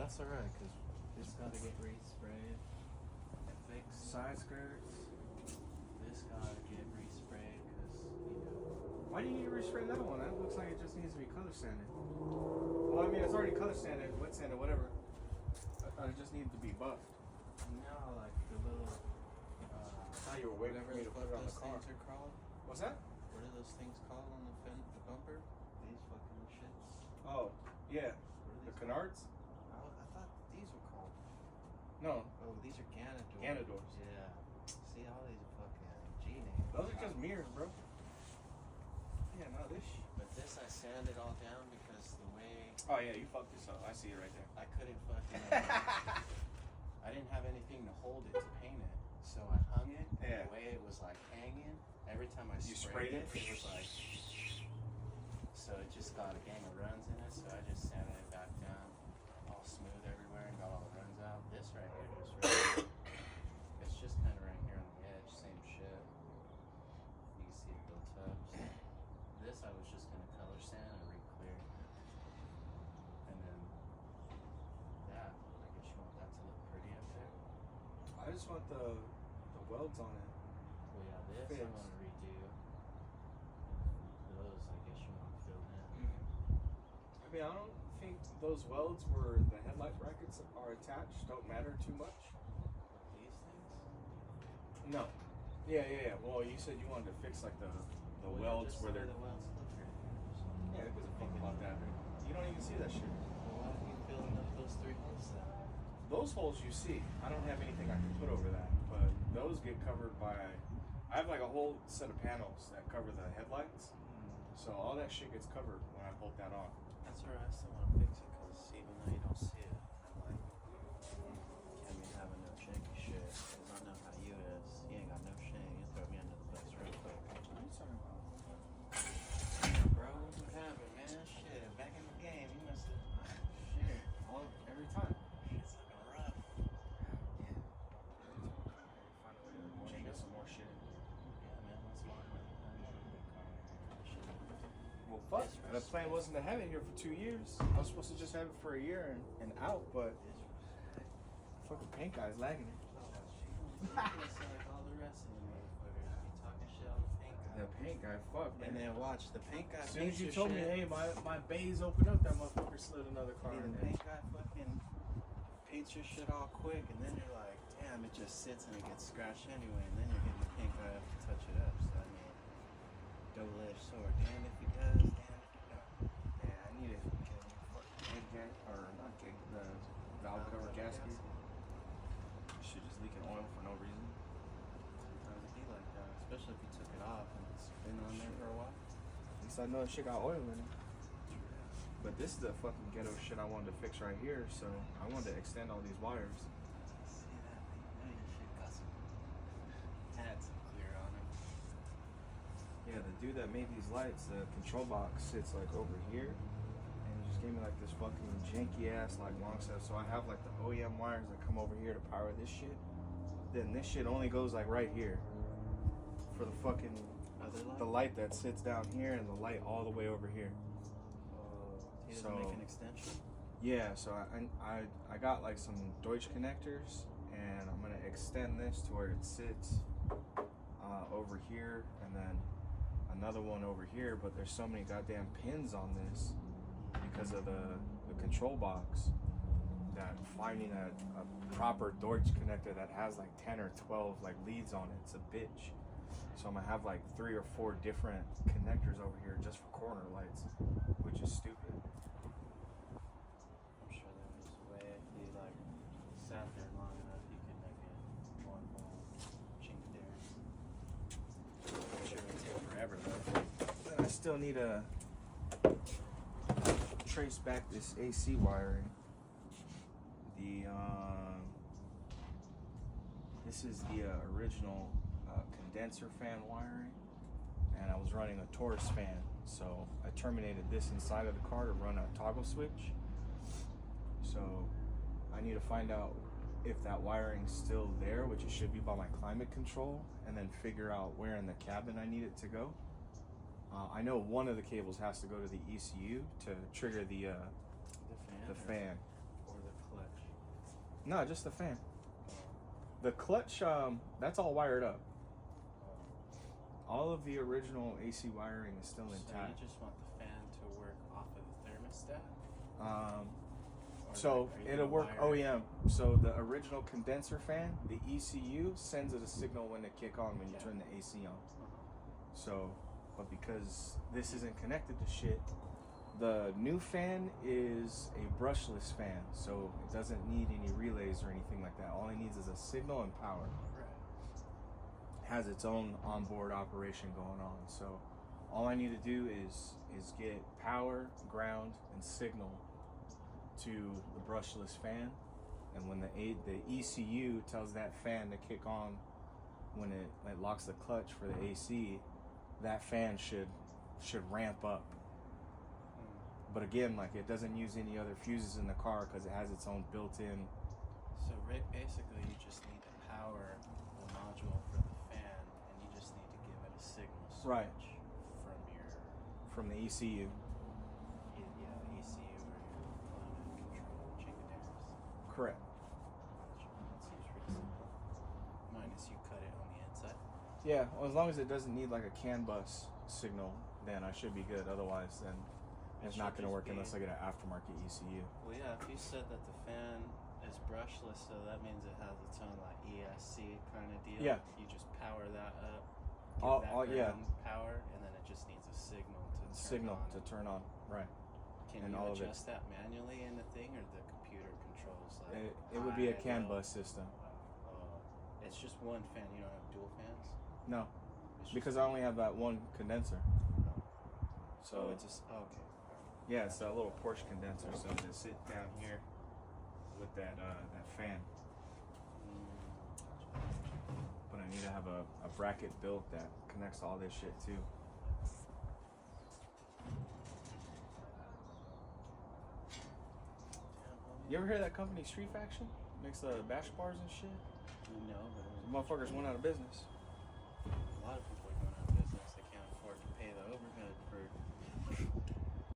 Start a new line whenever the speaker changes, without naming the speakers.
That's alright, because this gotta get resprayed and fixed.
Side skirts.
This gotta get resprayed, because, you know.
Why do you need to respray that one? That looks like it just needs to be color sanded. Well, I mean, it's already color sanded, wet sanded, whatever. I thought it just needed to be buffed.
No, like the little.
I thought you were waiting for me to put it on the car.
Those things are called?
What's that?
What are those things called on the bumper? These fucking shits.
Oh, yeah.
What are
The
these
canards?
I thought these were called.
No.
Oh, these are Ganadors.
Ganadors.
Yeah. See all these fucking G names.
Those are just mirrors, bro. Yeah, no, this.
But this I sanded all down because the way
Oh yeah, you fucked this up. I see it right there.
I couldn't fucking. I didn't have anything to hold it to paint it, so I hung it.
Yeah.
The way it was like hanging, every time I sprayed it, it was like. So it just got a gang of runs in it. So I just sanded it back down, all smooth everywhere, and got all the runs out. This right here just really, it's just kind of right here on the edge, same shit. You can see it built up. So this I was just gonna color sand and re-clear, and then that. I guess you want that to look pretty up there.
I just want the welds on it.
Well, yeah, this I
Fixed.
want to redo. And those, I guess you want to fill in.
I mean, I don't think those welds where the headlight brackets are attached don't matter too much.
These things?
No. Yeah. Well, you said you wanted to fix like the
Well, yeah,
welds
just
where
the way
they're.
the welds look right here.
Yeah, it doesn't think about that. You don't even see that shit.
Well, why are you filling up those 3 holes then?
Those holes you see. I don't have anything I can put over that, but those get covered by. I have like a whole set of panels that cover the headlights, so all that shit gets covered when I bolt that on.
That's alright, I still want to fix it because even though you don't see it, I'm like, can't be having no janky shit. Because I know how you is. You ain't got no shame. You throw me under the bus real quick.
What are you talking about?
Bro, what happened, man? Shit, back in the game, you must have.
Shit, every time.
Shit's looking rough.
Yeah. Change up some more shit.
Yeah, man, that's why I'm
Well, fuck. The plan wasn't to have it here for 2 years. I was supposed to just have it for a year and out, but fucking paint guy's lagging it.
It's like all the rest of the motherfuckers be talking shit on the paint guy.
The paint guy, fuck, man.
And then watch the paint guy.
As soon as you
paints
told
your
me,
shit.
hey, my bay's open up, that motherfucker slid another car
Yeah,
in
the
there.
paint guy fucking paints your shit all quick, and then you're like, damn, it just sits and it gets scratched anyway, and then you're getting the paint guy up to touch it up. So I mean, double-edged sword. Damn if he does, damn if he don't.
Yeah, I need to get a fucking gag, or not gag, the valve cover gasket. Shit just leaking oil for no reason.
Sometimes it be like that, especially if you took it off and it's been on there for a while.
At least I know that shit got oil in it. But this is the fucking ghetto shit I wanted to fix right here, so I wanted to extend all these wires.
See that? You know your shit got some, had some clear on it.
Yeah, the dude that made these lights, the control box sits like over here, and he just gave me like this fucking janky ass like long set. So I have like the OEM wires that come over here to power this shit. Then this shit only goes like right here for the fucking
Other light?
the light that sits down here and the light all the way over here.
He doesn't
So-
make an extension?
Yeah, so I got like some Deutsch connectors, and I'm gonna extend this to where it sits over here, and then another one over here. But there's so many goddamn pins on this because of the control box that finding a proper Deutsch connector that has like 10 or 12 like leads on it, it's a bitch. So I'm gonna have like 3 or 4 different connectors over here just for corner lights, which is stupid.
I'm sure there was a way if you like sat there long enough you could make it one whole chink there.
I'm sure it'll take forever though. Then I still need to trace back this AC wiring. This is the original condenser fan wiring, and I was running a Taurus fan, so I terminated this inside of the car to run a toggle switch. So I need to find out if that wiring's still there, which it should be by my climate control, and then figure out where in the cabin I need it to go. I know one of the cables has to go to the ECU to trigger the fan.
Or the clutch.
No, just the fan. The clutch, that's all wired up. All of the original AC wiring is still intact.
So you just want the fan to work off of the thermostat?
So it'll work OEM. So the original condenser fan, the ECU sends it a signal when to kick on when you turn the AC on. So, but because this isn't connected to shit, the new fan is a brushless fan, so it doesn't need any relays or anything like that. All it needs is a signal and power. It has its own onboard operation going on. So all I need to do is get power, ground, and signal to the brushless fan, and when the ECU tells that fan to kick on, when it locks the clutch for the AC, that fan should ramp up. But again, like, it doesn't use any other fuses in the car because it has its own built-in.
So basically, you just need to power the module for the fan, and you just need to give it a signal switch
from the ECU.
Yeah, ECU or your climate control chicaneras.
Correct.
That seems pretty simple. Minus you cut it on the inside.
Yeah, well, as long as it doesn't need like a CAN bus signal, then I should be good. Otherwise, then it's not going to work unless I get an aftermarket ECU.
Well, yeah, if you said that the fan is brushless, so that means it has its own like ESC kind of deal.
Yeah.
You just power that up, power, and then it just needs a signal to turn on.
Right.
Can
and
you
all
adjust that manually in the thing, or the computer controls like
it would be a CAN bus system.
It's just one fan. You don't have dual fans?
No, because I only have that one condenser. So
it's just okay.
Yeah, it's a little Porsche condenser, so to sit down here with that fan. But I need to have a bracket built that connects all this shit too. You ever hear that company Street Faction? Makes bash bars and shit?
No,
but motherfuckers went out of business.
A lot of people are going out of business. They can't afford to pay the overhead for